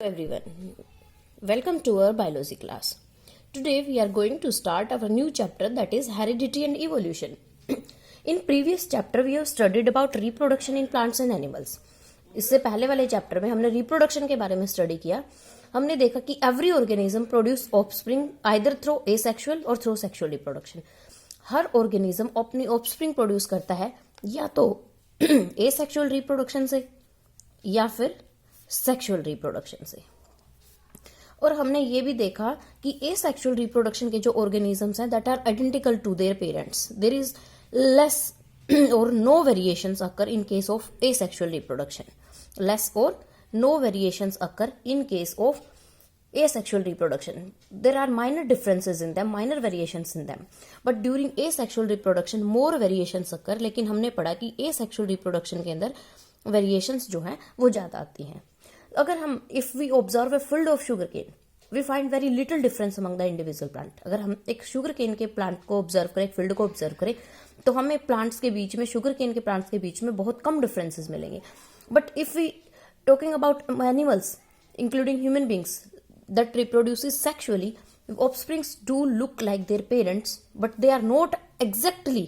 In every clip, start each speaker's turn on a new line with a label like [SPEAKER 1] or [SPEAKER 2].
[SPEAKER 1] Everyone, welcome to our biology class. Today we are going to start our new chapter, that is heredity and evolution. In previous chapter we have studied about reproduction in plants and animals. इससे पहले वाले chapter में हमने reproduction के बारे में study किया. हमने देखा कि every organism produce offspring either through asexual और थ्रू सेक्सुअल रिप्रोडक्शन. हर ऑर्गेनिज्म अपनी ऑफस्प्रिंग प्रोड्यूस करता है या तो एसेक्सुअल रिप्रोडक्शन से या फिर सेक्सुअल रिप्रोडक्शन से. और हमने ये भी देखा कि एसेक्सुअल रिप्रोडक्शन के जो ऑर्गेनिजम्स हैं that are identical to their parents, there is less or no variations occur in case of asexual reproduction. Less or no variations occur in case of asexual reproduction. There are minor differences in them, minor variations in them. But during asexual reproduction more variations occur. लेकिन हमने पढ़ा कि asexual reproduction के अंदर variations जो हैं वो ज़्यादा आती हैं. अगर हम if we observe a field of sugarcane, we find very little difference among the individual plant. अगर हम एक शुगर केन के प्लांट को ऑब्जर्व करें, एक फील्ड को ऑब्जर्व करें, तो हमें प्लांट्स के बीच में, शुगर केन के प्लांट्स के बीच में बहुत कम डिफरेंसेस मिलेंगे. But if we talking about animals including human beings that reproduces sexually, offsprings do look like their parents but they are not exactly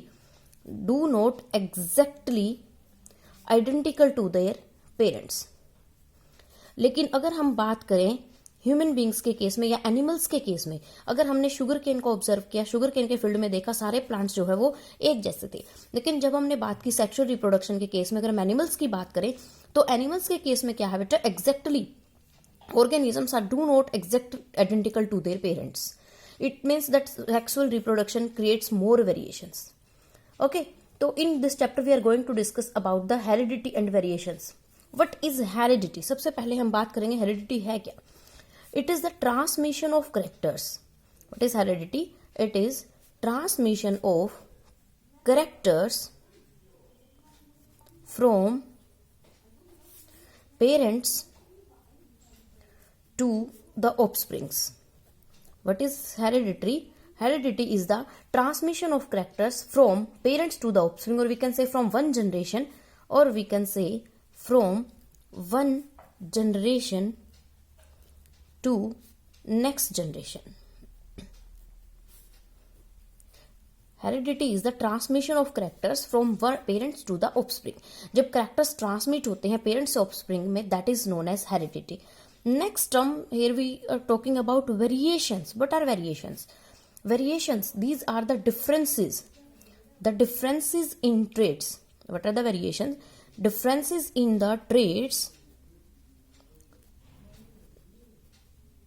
[SPEAKER 1] identical to their parents. लेकिन अगर हम बात करें ह्यूमन बींग्स के केस में या animals के case में, अगर हमने शुगर केन को ऑब्जर्व किया, शुगर केन के फील्ड में देखा सारे प्लांट्स जो है वो एक जैसे थे. लेकिन जब हमने बात की सेक्सुअल रिप्रोडक्शन के केस में, अगर हम एनिमल्स की बात करें तो एनिमल्स के केस में क्या है बेटा, exactly organisms are do not exact identical to their parents. It means that sexual reproduction creates more variations. Okay, so in this chapter we are going to discuss about the heredity and variations. What is heredity? सबसे पहले हम बात करेंगे heredity है क्या. It is the transmission of characters. What is heredity? It is transmission of characters from parents to the offsprings. What is hereditary? Heredity is the transmission of characters from parents to the offspring, or we can say from one generation, or we can say from one generation to next generation. Heredity is the transmission of characters from parents to the offspring. जब characters transmit होते हैं parents से offspring में, that is known as heredity. Next term, here we are talking about variations. What are variations? Variations, these are the differences in traits. What are the variations? Differences in the traits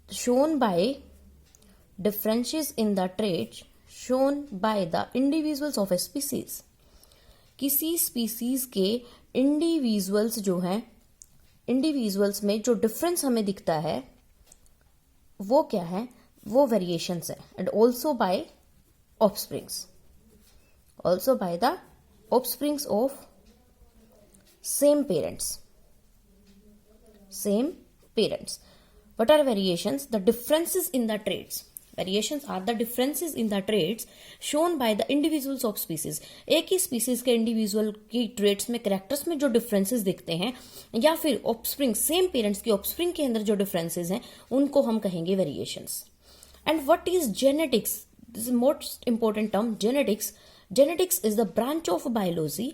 [SPEAKER 1] shown by the individuals of a species. किसी species के individuals जो हैं, individuals में जो difference हमें दिखता है वो क्या है, वो variations है. And also by the offsprings of same parents. What are variations? The differences in the traits. Variations are the differences in the traits shown by the individuals of species. एक ही species के individual की traits में, characters में जो differences दिखते हैं, या फिर offspring, same parents की offspring के अंदर जो differences हैं, उनको हम कहेंगे variations. And what is genetics? This is most important term, genetics. Genetics is the branch of biology.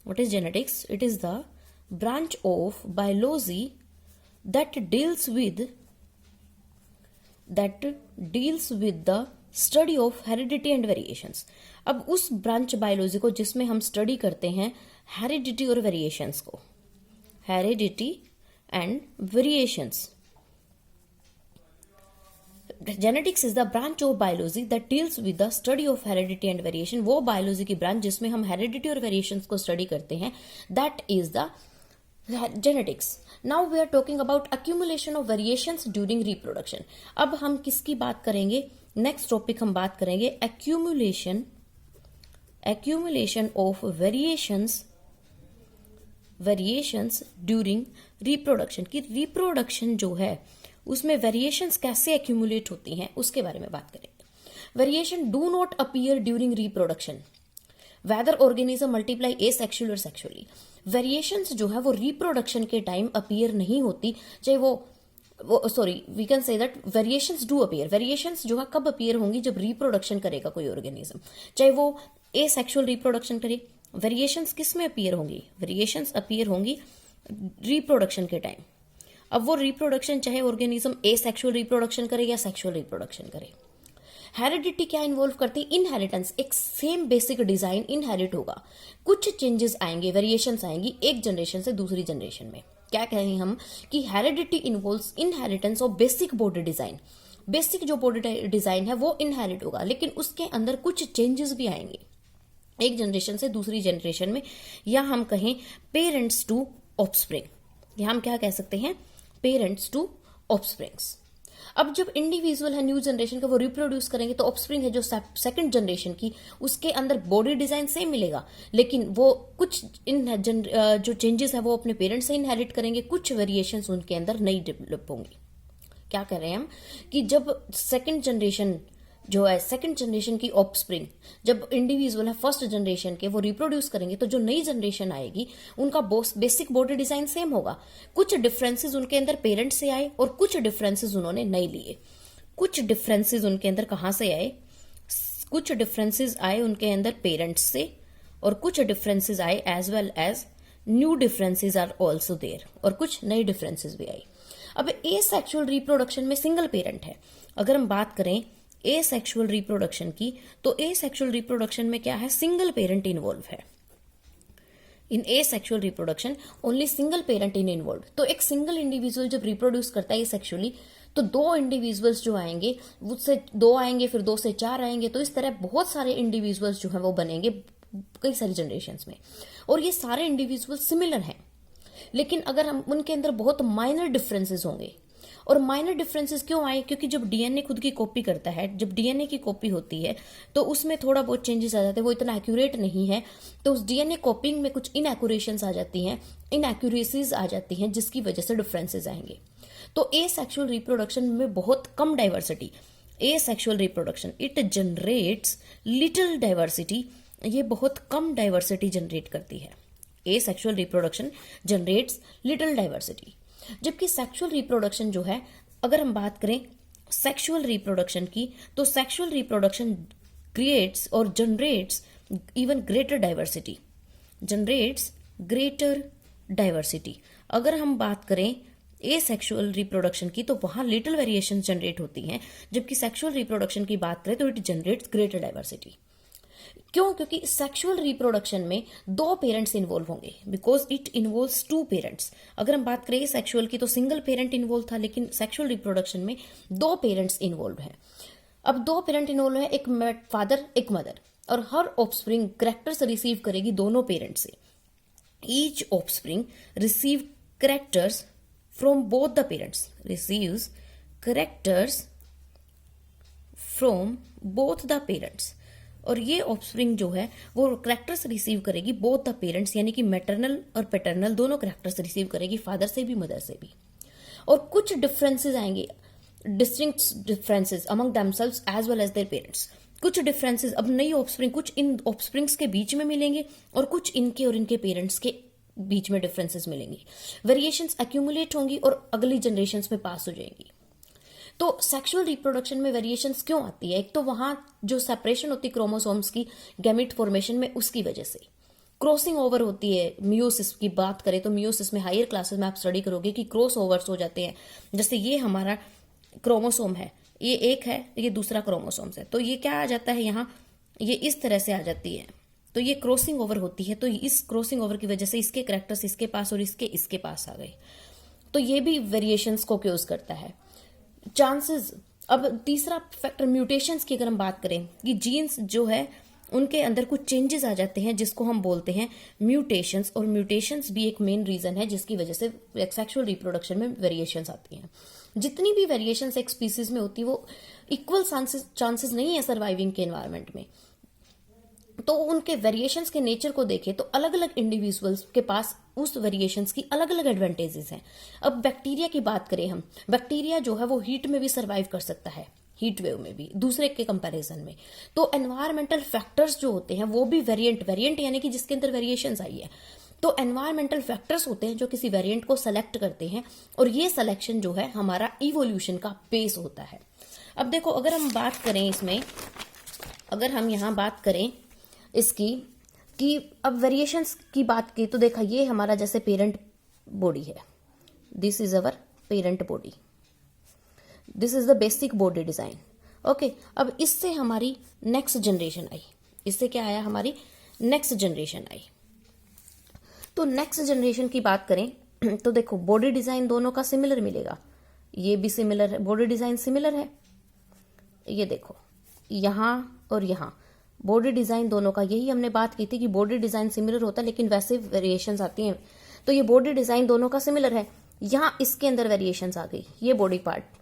[SPEAKER 1] What is genetics? It is the branch of biology that deals with the study of heredity and variations. अब उस branch biology को जिसमें हम study करते हैं heredity और variations को, heredity and variations. Genetics is the branch of biology that deals with the study of heredity and variation. वो बायोलॉजी की ब्रांच जिसमें हम हेरिडिटी और वेरिएशंस को स्टडी करते हैं, that is the genetics. Now we are talking about accumulation of variations during reproduction. अब हम किसकी बात करेंगे, नेक्स्ट टॉपिक हम बात करेंगे accumulation of variations during reproduction. कि reproduction जो है उसमें variations कैसे accumulate होती हैं उसके बारे में बात करेंगे. Variation do not appear during reproduction. Whether organism multiply asexual or sexually. Variations जो है वो रिप्रोडक्शन के टाइम अपीयर नहीं होती, चाहे वो sorry we can say that variations do appear. Variations जो है कब अपीयर होंगी, जब रिप्रोडक्शन करेगा कोई ऑर्गेनिज्म, चाहे वो ए सेक्शुअल रिप्रोडक्शन करे। वेरिएशंस किस में अपीयर होंगी? वेरिएशंस अपीयर होंगी रिप्रोडक्शन के टाइम। अब वो रिप्रोडक्शन चाहे ऑर्गेनिज्म ए सेक्शुअल रिप्रोडक्शन करे या सेक्शुअल रिप्रोडक्शन करे। हेरिडिटी क्या इन्वॉल्व करती है? इनहेरिटेंस। एक सेम बेसिक डिजाइन इनहेरिट होगा, कुछ चेंजेस आएंगे, वेरिएशंस आएंगी एक जनरेशन से दूसरी जनरेशन में। क्या कहेंगे हम कि heredity involves inheritance of basic body design. Basic जो बॉडी डिजाइन है वो इनहेरिट होगा, लेकिन उसके अंदर कुछ चेंजेस भी आएंगे एक जनरेशन से दूसरी जनरेशन में, या हम कहें पेरेंट्स टू ऑफस्प्रिंग। या हम क्या कह सकते हैं? Parents to offsprings. अब जब इंडिविजुअल है न्यू जनरेशन का, वो रिप्रोड्यूस करेंगे, तो ऑफस्प्रिंग है जो सेकंड जनरेशन की, उसके अंदर बॉडी डिजाइन सेम मिलेगा, लेकिन वो कुछ जो चेंजेस है वो अपने पेरेंट्स से इनहेरिट करेंगे, कुछ वेरिएशंस उनके अंदर नई डेवलप होंगी। क्या कर रहे हैं हम कि जब सेकंड जनरेशन जो है, सेकंड जनरेशन की ऑफस्प्रिंग, जब इंडिविजुअल है फर्स्ट जनरेशन के, वो रिप्रोड्यूस करेंगे, तो जो नई जनरेशन आएगी उनका बेसिक बॉडी डिजाइन सेम होगा। कुछ डिफरेंसेस उनके अंदर पेरेंट्स से आए और कुछ डिफरेंसेस उन्होंने नहीं लिए। कुछ डिफरेंसेस उनके अंदर कहां से आए? कुछ डिफरेंसेस आए उनके अंदर पेरेंट्स से, और कुछ डिफरेंसेस आए as well as new differences are also there, और कुछ नई डिफरेंसेस भी आई। अब ए सेक्शुअल रिप्रोडक्शन में सिंगल पेरेंट है। अगर हम बात करें ए सेक्शुअल रिप्रोडक्शन की, तो ए सेक्शुअल रिप्रोडक्शन में क्या है? सिंगल पेरेंट इन्वॉल्व है। In asexual reproduction only single parent in involve. तो एक सिंगल इंडिविजुअल जब रिप्रोड्यूस करता है सेक्शुअली, तो दो इंडिविजुअल्स जो आएंगे, उससे दो आएंगे, फिर दो से चार आएंगे, तो इस तरह बहुत सारे इंडिविजुअल्स जो है वो बनेंगे कई सारी जनरेशंस में, और ये सारे इंडिविजुअल सिमिलर हैं। लेकिन अगर हम उनके अंदर बहुत माइनर डिफरेंसेस होंगे, और माइनर डिफरेंसेस क्यों आए? क्योंकि जब डीएनए खुद की कॉपी करता है, जब डीएनए की कॉपी होती है, तो उसमें थोड़ा बहुत चेंजेस आ जाते हैं, वो इतना एक्यूरेट नहीं है, तो उस डीएनए कॉपिंग में कुछ इनएक्यूरेशंस आ जाती हैं, इनएक्यूरेसीज आ जाती हैं, जिसकी वजह से डिफरेंसेस आएंगे। तो ए सेक्शुअल रिप्रोडक्शन में बहुत कम diversity. Asexual reproduction it generates little diversity, ये बहुत कम डाइवर्सिटी जनरेट करती है। Asexual reproduction generates little diversity, जबकि सेक्सुअल रिप्रोडक्शन जो है, अगर हम बात करें सेक्सुअल रिप्रोडक्शन की, तो सेक्सुअल रिप्रोडक्शन क्रिएट्स और generates even greater diversity, generates greater diversity. अगर हम बात करें ए सेक्सुअल रिप्रोडक्शन की, तो वहां लिटिल वेरिएशन जनरेट होती हैं, जबकि सेक्सुअल रिप्रोडक्शन की बात करें तो इट जनरेट्स ग्रेटर डाइवर्सिटी। क्यों? क्योंकि सेक्सुअल रिप्रोडक्शन में दो पेरेंट्स इन्वॉल्व होंगे, because it involves two parents. अगर हम बात करें सेक्सुअल की, तो सिंगल पेरेंट इन्वॉल्व था, लेकिन सेक्सुअल रिप्रोडक्शन में दो पेरेंट्स इन्वॉल्व हैं। अब दो पेरेंट इन्वॉल्व है, एक फादर एक मदर, और हर ऑफस्प्रिंग कैरेक्टर्स रिसीव करेगी दोनों पेरेंट्स से। Each offspring receive characters from both the parents, receives characters from both the parents, और ये ऑफस्प्रिंग जो है वो कैरेक्टर्स रिसीव करेगी बोथ द पेरेंट्स, यानी कि मैटरनल और पैटर्नल दोनों कैरेक्टर्स रिसीव करेगी, फादर से भी मदर से भी। और कुछ डिफरेंसेस आएंगे, distinct differences among themselves as well as their parents. कुछ डिफरेंसेस अब नई ऑफस्प्रिंग, कुछ इन ऑफस्प्रिंग्स के बीच में मिलेंगे, और कुछ इनके और इनके पेरेंट्स के बीच में डिफरेंसेस मिलेंगी। वेरिएशंस एक्यूमुलेट होंगी और अगली जनरेशंस में पास हो जाएंगी। तो सेक्सुअल रिप्रोडक्शन में वेरिएशंस क्यों आती है? एक तो वहां जो सेपरेशन होती है क्रोमोसोम्स की गैमेट फॉर्मेशन में, उसकी वजह से क्रॉसिंग ओवर होती है। मियोसिस की बात करें तो मियोसिस में हायर क्लासेस में आप स्टडी करोगे कि क्रॉस ओवर्स हो जाते हैं। जैसे ये हमारा क्रोमोसोम है, ये एक है, ये दूसरा क्रोमोसोम्स है, तो ये क्या आ जाता है यहाँ, ये इस तरह से आ जाती है, तो ये क्रॉसिंग ओवर होती है। तो इस क्रॉसिंग ओवर की वजह से इसके कैरेक्टर्स इसके पास और इसके पास आ गए, तो ये भी वेरिएशंस को क्योज करता है। चांसेस, अब तीसरा फैक्टर म्यूटेशंस की अगर हम बात करें कि जीन्स जो है उनके अंदर कुछ चेंजेस आ जाते हैं, जिसको हम बोलते हैं म्यूटेशंस, और म्यूटेशंस भी एक मेन रीजन है जिसकी वजह से सेक्सुअल रिप्रोडक्शन में वेरिएशंस आती हैं। जितनी भी वेरिएशंस एक स्पीसीज में होती है वो इक्वल चांसेस नहीं है सर्वाइविंग के एनवायरमेंट में। तो उनके वेरिएशंस के नेचर को देखें तो अलग अलग इंडिविजुअल्स के पास उस वेरिएशंस की अलग अलग एडवांटेजेस हैं। अब बैक्टीरिया की बात करें हम, बैक्टीरिया जो है वो हीट में भी सर्वाइव कर सकता है, हीट वेव में भी दूसरे के कंपैरिजन में। तो एनवायरमेंटल फैक्टर्स जो होते हैं वो भी वेरिएंट यानी कि जिसके अंदर वेरिएशंस आई है, तो एनवायरमेंटल फैक्टर्स होते हैं जो किसी वेरिएंट को सेलेक्ट करते हैं, और ये सिलेक्शन जो है हमारा इवोल्यूशन का बेस होता है। अब देखो, अगर हम बात करें इसमें, अगर हम यहाँ बात करें इसकी कि अब वेरिएशंस की बात की, तो देखा ये हमारा जैसे पेरेंट बॉडी है, this is our parent body, this is the basic body design. Okay, अब इससे हमारी नेक्स्ट जनरेशन आई, इससे क्या आया, हमारी नेक्स्ट जनरेशन आई। तो नेक्स्ट जनरेशन की बात करें तो देखो बॉडी डिजाइन दोनों का सिमिलर मिलेगा, ये भी सिमिलर है, बॉडी डिजाइन सिमिलर है, ये देखो यहां और यहां बॉडी डिजाइन दोनों का, यही हमने बात की थी कि बॉडी डिजाइन सिमिलर होता है लेकिन वैसे वेरिएशंस आती हैं। तो ये बॉडी डिजाइन दोनों का सिमिलर है, यहां इसके अंदर वेरिएशंस आ गई, ये बॉडी पार्ट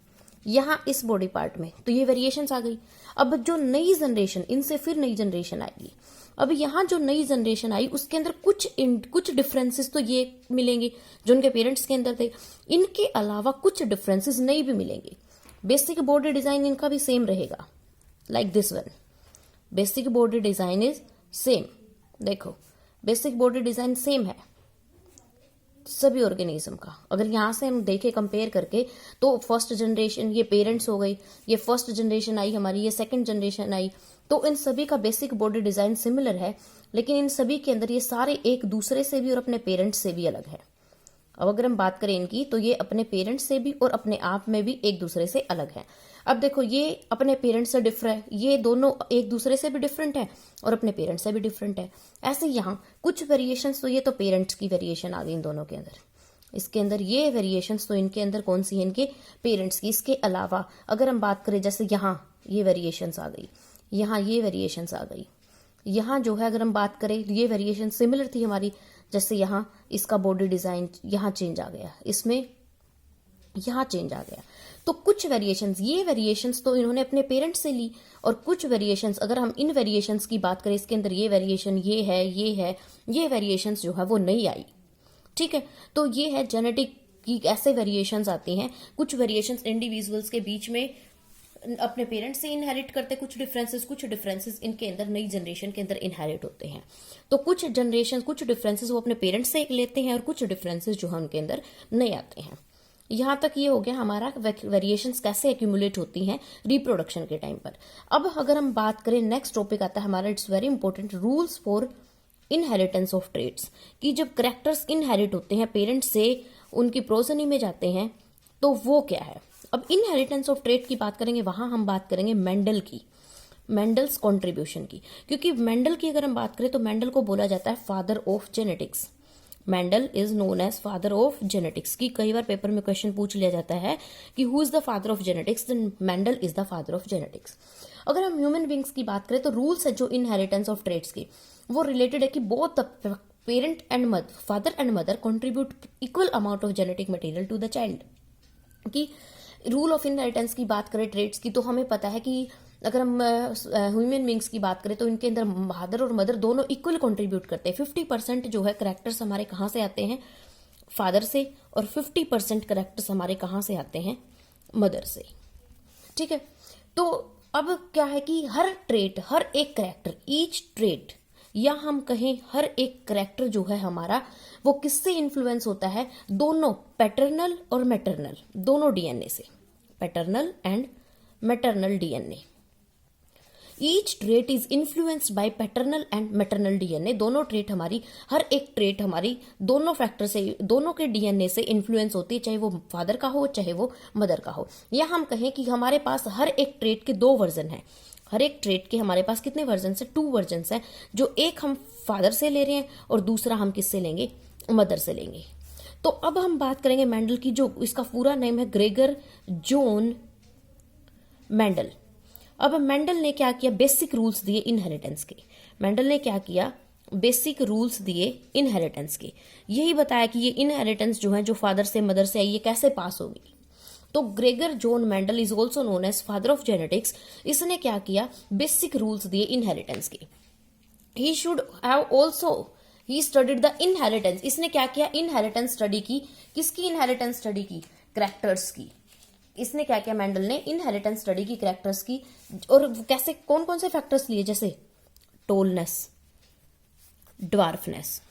[SPEAKER 1] यहां इस बॉडी पार्ट में, तो ये वेरिएशंस आ गई। अब जो नई जनरेशन, इनसे फिर नई जनरेशन आएगी, अब यहां जो नई जनरेशन आई उसके अंदर कुछ डिफरेंसेस तो ये मिलेंगे जो उनके पेरेंट्स के अंदर थे, इनके अलावा कुछ डिफरेंसेस नहीं भी मिलेंगे। बेसिक बॉडी डिजाइन इनका भी सेम रहेगा, like this one, basic body design is same. देखो बेसिक बॉडी डिजाइन सेम है सभी ऑर्गेनिज्म का। अगर यहां से हम देखें कंपेयर करके, तो फर्स्ट जनरेशन ये पेरेंट्स हो गई, ये फर्स्ट जनरेशन आई हमारी, ये सेकंड जनरेशन आई, तो इन सभी का बेसिक बॉडी डिजाइन सिमिलर है, लेकिन इन सभी के अंदर ये सारे एक दूसरे से भी और अपने पेरेंट्स से भी अलग है। अब अगर हम बात करें इनकी, तो ये अपने पेरेंट्स से भी और अपने आप में भी एक दूसरे से अलग है। अब देखो ये अपने पेरेंट्स से डिफरेंट है, ये दोनों एक दूसरे से भी डिफरेंट है और अपने पेरेंट्स से भी डिफरेंट है। ऐसे यहाँ कुछ वेरिएशंस, तो ये तो पेरेंट्स की वेरिएशन आ गई इन दोनों के अंदर, इसके अंदर ये वेरिएशंस तो इनके अंदर कौन सी है, इनके पेरेंट्स की। इसके अलावा अगर हम बात करें, जैसे यहाँ ये वेरिएशंस आ गई, यहाँ ये वेरिएशंस आ गई, यहाँ जो है अगर हम बात करें ये वेरिएशन सिमिलर थी हमारी, जैसे यहाँ इसका बॉडी डिजाइन यहाँ चेंज आ गया, इसमें यहाँ चेंज आ गया। तो कुछ वेरिएशंस, ये वेरिएशंस तो इन्होंने अपने पेरेंट्स से ली, और कुछ वेरिएशंस अगर हम इन वेरिएशंस की बात करें, इसके अंदर ये वेरिएशन ये है, ये वेरिएशंस जो है वो नहीं आई। ठीक है, तो ये है जेनेटिक की ऐसे वेरिएशंस आती हैं। कुछ वेरिएशंस इंडिविजुअल्स के बीच में अपने पेरेंट्स से इनहेरिट करते, कुछ डिफरेंसेस इनके अंदर नई जनरेशन के अंदर इनहेरिट होते हैं। तो कुछ जनरेशन कुछ डिफरेंसेस वो अपने पेरेंट्स से लेते हैं और कुछ डिफरेंसेस जो है उनके अंदर नहीं आते हैं। यहां तक ये हो गया हमारा वेरिएशंस कैसे एक्यूमुलेट होती हैं रिप्रोडक्शन के टाइम पर। अब अगर हम बात करें, नेक्स्ट टॉपिक आता है हमारा, it's very important, rules for inheritance of traits, कि जब कैरेक्टर्स इनहेरिट होते हैं पेरेंट्स से, उनकी प्रोजनी में जाते हैं, तो वो क्या है। अब इनहेरिटेंस ऑफ ट्रेट की बात करेंगे, वहां हम बात करेंगे मेंडल की, मेंडल्स कॉन्ट्रीब्यूशन की, क्योंकि मेंडल की अगर हम बात करें तो मेंडल को बोला जाता है father of genetics. Mendel is known as father of genetics, की कई बार पेपर में क्वेश्चन पूछ लिया जाता है कि who is the father of genetics, then Mendel is the father of genetics. अगर हम ह्यूमन बींग्स की बात करें तो रूल्स है जो इनहेरिटेंस ऑफ ट्रेट्स की, वो रिलेटेड है कि both the parent and mother, father and mother contribute equal amount of genetic material to the child. कि रूल ऑफ इनहेरिटेंस की बात करें ट्रेट्स की, तो हमें पता है कि अगर हम ह्यूमन बींग्स की बात करें तो इनके अंदर फादर और मदर दोनों इक्वल कंट्रीब्यूट करते हैं। 50% जो है करेक्टर्स हमारे कहाँ से आते हैं, फादर से, और 50% करेक्टर्स हमारे कहाँ से आते हैं, मदर से। ठीक है, तो अब क्या है कि हर ट्रेट, हर एक करेक्टर, ईच ट्रेट, या हम कहें हर एक करेक्टर जो है हमारा, वो किससे इन्फ्लुएंस होता है, दोनों पैटर्नल और मैटरनल, दोनों डीएनए से, paternal and maternal DNA. Each trait is influenced by paternal and maternal DNA, दोनों ट्रेट हमारी, हर एक ट्रेट हमारी दोनों फैक्टर से, दोनों के डीएनए से इन्फ्लुएंस होती है, चाहे वो फादर का हो चाहे वो मदर का हो। या हम कहें कि हमारे पास हर एक ट्रेट के 2 वर्जन हैं, हर एक ट्रेट के हमारे पास कितने वर्जन है, 2 वर्जन है, जो एक हम फादर से ले रहे हैं और दूसरा हम किससे लेंगे, मदर से लेंगे। तो अब हम बात करेंगे मेंडल की, जो इसका पूरा नेम है ग्रेगर जॉन मेंडल। अब मेंडल ने क्या किया, बेसिक रूल्स दिए इनहेरिटेंस के। मेंडल ने क्या किया, बेसिक रूल्स दिए इनहेरिटेंस के, यही बताया कि ये इनहेरिटेंस जो है, जो फादर से मदर से आई, ये कैसे पास होगी। तो Gregor John Mendel is also known as father of genetics, इसने क्या किया, बेसिक रूल्स दिए इनहेरिटेंस के। He should have also he studied the inheritance, इसने क्या किया, इनहेरिटेंस स्टडी की। किसकी इनहेरिटेंस स्टडी की, कैरेक्टर्स की। इसने क्या किया, मेंडल ने इनहेरिटेंस स्टडी की कैरेक्टर्स की, और कैसे, कौन कौन से फैक्टर्स लिए, जैसे टोलनेस, ड्वार्फनेस,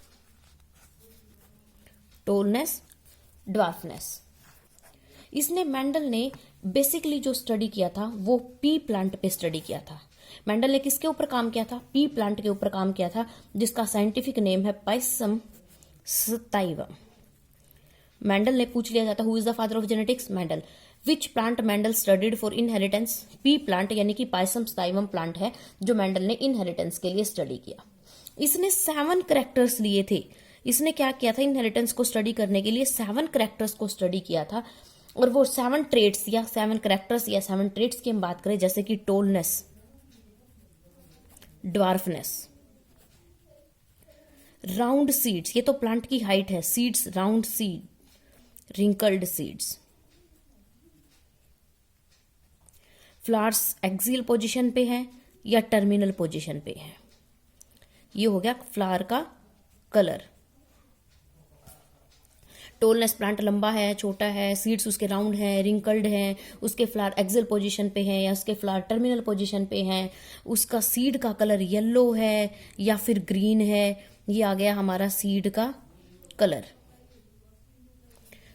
[SPEAKER 1] टोलनेस, ड्वार्फनेस। इसने मेंडल ने बेसिकली जो स्टडी किया था वो पी प्लांट पे स्टडी किया था। मेंडल ने किसके ऊपर काम किया था? पी प्लांट के ऊपर काम किया था, जिसका साइंटिफिक नेम है पाइसम स्टाइवम। मेंडल ने पूछ लिया जाता who is the father of genetics? Mendel. Which plant Mendel studied for inheritance? P plant यानी कि पाइसम स्टाइवम प्लांट है जो मेंडल ने इनहेरिटेंस के लिए स्टडी किया। इसने 7 कैरेक्टर्स लिए थे। इसने क्या किया था? इनहेरिटेंस को स्टडी करने के लिए 7 कैरेक्टर्स को स्टडी किया था, और वो 7 ट्रेट्स या 7 कैरेक्टर्स या 7 ट्रेट्स की हम बात करें, जैसे कि टोलनेस, ड्वार्फनेस, राउंड सीड्स, ये तो प्लांट की हाइट है, seeds round seed, wrinkled seeds, flowers axial position पे है या टर्मिनल पोजीशन पे है। ये हो गया फ्लावर का कलर। टोलनेस प्लांट लंबा है, छोटा है, सीड्स उसके राउंड है, रिंकल्ड है, उसके फ्लावर एक्सियल पोजीशन पे है या उसके फ्लावर टर्मिनल पोजीशन पे है, उसका सीड का कलर येलो है या फिर ग्रीन है। ये आ गया हमारा सीड का कलर।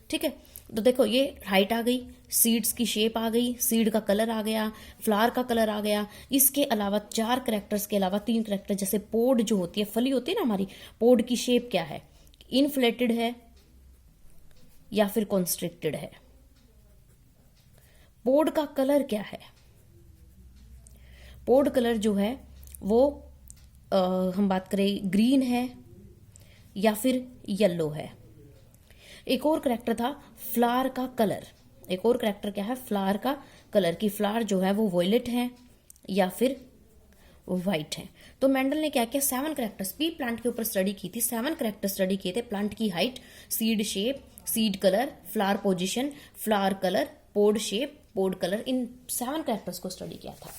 [SPEAKER 1] ठीक है, तो देखो ये हाइट आ गई, सीड्स की शेप आ गई, सीड का कलर आ गया, फ्लावर का कलर आ गया। इसके अलावा 4 कैरेक्टर्स के अलावा 3 कैरेक्टर, जैसे पोड जो होती है, फली होती है ना हमारी, पोड की शेप क्या है? इनफ्लेटेड है या फिर कॉन्स्ट्रिक्टेड है। पोड का कलर क्या है? पोड कलर जो है वो हम बात करें ग्रीन है या फिर येलो है। एक और कैरेक्टर था फ्लावर का कलर। एक और कैरेक्टर क्या है? फ्लावर का कलर की फ्लावर जो है वो वॉयलेट है या फिर व्हाइट है। तो मेंडल ने क्या किया? 7 कैरेक्टर्स पी प्लांट के ऊपर स्टडी की थी। 7 कैरेक्टर स्टडी किए थे। प्लांट की height, seed shape, seed colour, flower position, flower colour, pod shape, pod colour, इन 7 कैरेक्टर्स को स्टडी किया था।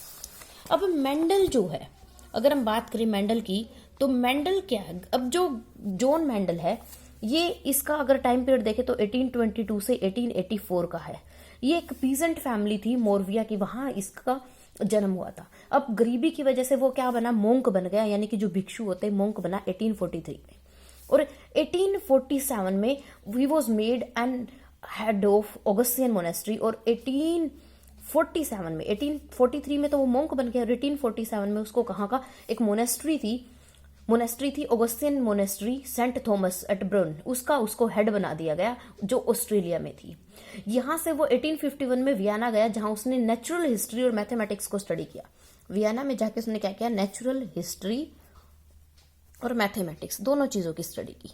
[SPEAKER 1] अब मेंडल जो है, अगर हम बात करें मेंडल की, तो मेंडल क्या है? अब जो जॉन मेंडल है, ये इसका अगर टाइम पीरियड देखें तो 1822 से 1884 का है। ये एक पीजेंट फैमिली थी मोरविया की, वहां इसका जन्म हुआ था। अब गरीबी की वजह से वो क्या बना? मोंक बन गया, यानी कि जो भिक्षु होते हैं, मोंक बना 1843 में। और 1847 में ही was made an head of Augustinian monastery. और 1843 में तो वो मोंक बन गया। 1847 में उसको कहाँ का एक मोनेस्ट्री थी ऑगस्टियन मोनेस्ट्री सेंट थॉमस एट ब्रुन, उसको हेड बना दिया गया, जो ऑस्ट्रेलिया में थी। यहां से वो 1851 में वियना गया, जहां उसने नेचुरल हिस्ट्री और मैथमेटिक्स को स्टडी किया। वियना में जाके उसने क्या किया? नेचुरल हिस्ट्री और मैथमेटिक्स दोनों चीजों की स्टडी की।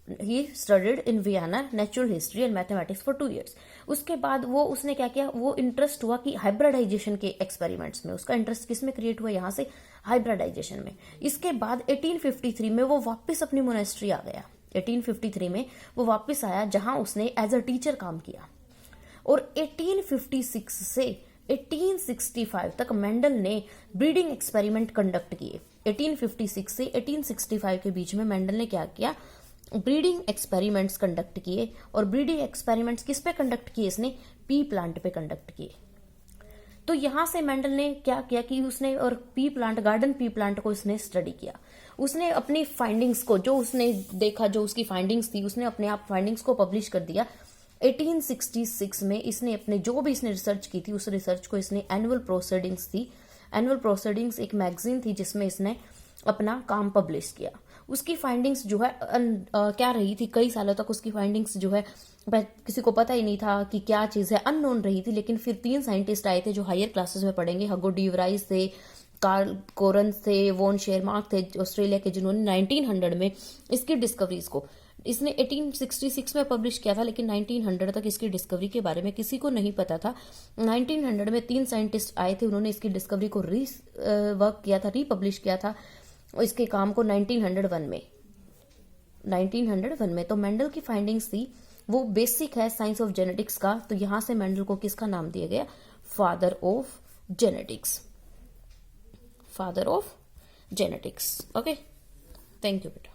[SPEAKER 1] He studied in Vienna natural history and mathematics for 2 years. उसके बाद उसने क्या किया? वो इंटरेस्ट हुआ कि हाइब्रिडाइजेशन के एक्सपेरिमेंट्स में। उसका इंटरेस्ट किस में क्रिएट हुआ? यहाँ से हाइब्रिडाइजेशन में। इसके बाद 1853 में वो वापस अपनी मोनेस्ट्री आ गया। 1853 में वो वापस आया, जहां उसने एज अ टीचर काम किया। और 1856 से 1865 तक मेंडल ने ब्रीडिंग एक्सपेरिमेंट कंडक्ट किए। 1856 से 1865 के बीच में मेंडल ने क्या किया? ब्रीडिंग एक्सपेरिमेंट्स कंडक्ट किए। और ब्रीडिंग एक्सपेरिमेंट्स किस पे कंडक्ट किए? इसने पी प्लांट पे कंडक्ट किए। तो यहां से मेंडल ने क्या किया कि उसने और P plant, garden pea plant को इसने स्टडी किया। उसने अपनी फाइंडिंग्स को, जो उसने देखा, जो उसकी फाइंडिंग्स थी, उसने अपने आप फाइंडिंग्स को पब्लिश कर दिया। 1866 में इसने अपने जो भी इसने रिसर्च की थी, उस रिसर्च को इसने एनुअल प्रोसीडिंग्स थी। एनुअल प्रोसीडिंग्स एक मैगजीन थी जिसमें इसने अपना काम पब्लिश किया। उसकी फाइंडिंग्स जो है क्या रही थी? कई सालों तक उसकी फाइंडिंग्स जो है किसी को पता ही नहीं था कि क्या चीज है, अननोन रही थी। लेकिन फिर 3 साइंटिस्ट आए थे जो हायर क्लासेस में पढ़ेंगे। हगो डी वराइस थे, कार्ल कोरन थे, वॉन शेरमार्क थे ऑस्ट्रेलिया के, जिन्होंने 1900 में इसकी डिस्कवरीज को, इसने 1866 में पब्लिश किया था, लेकिन 1900 तक इसकी डिस्कवरी के बारे में किसी को नहीं पता था। 1900 में 3 साइंटिस्ट आए थे, उन्होंने इसकी डिस्कवरी को वर्क किया था, रीपब्लिश किया था इसके काम को 1901 में। तो मेंडल की फाइंडिंग्स थी, वो बेसिक है साइंस ऑफ जेनेटिक्स का। तो यहां से मेंडल को किसका नाम दिया गया? Father of genetics. Father of genetics. Okay, thank you बेटा।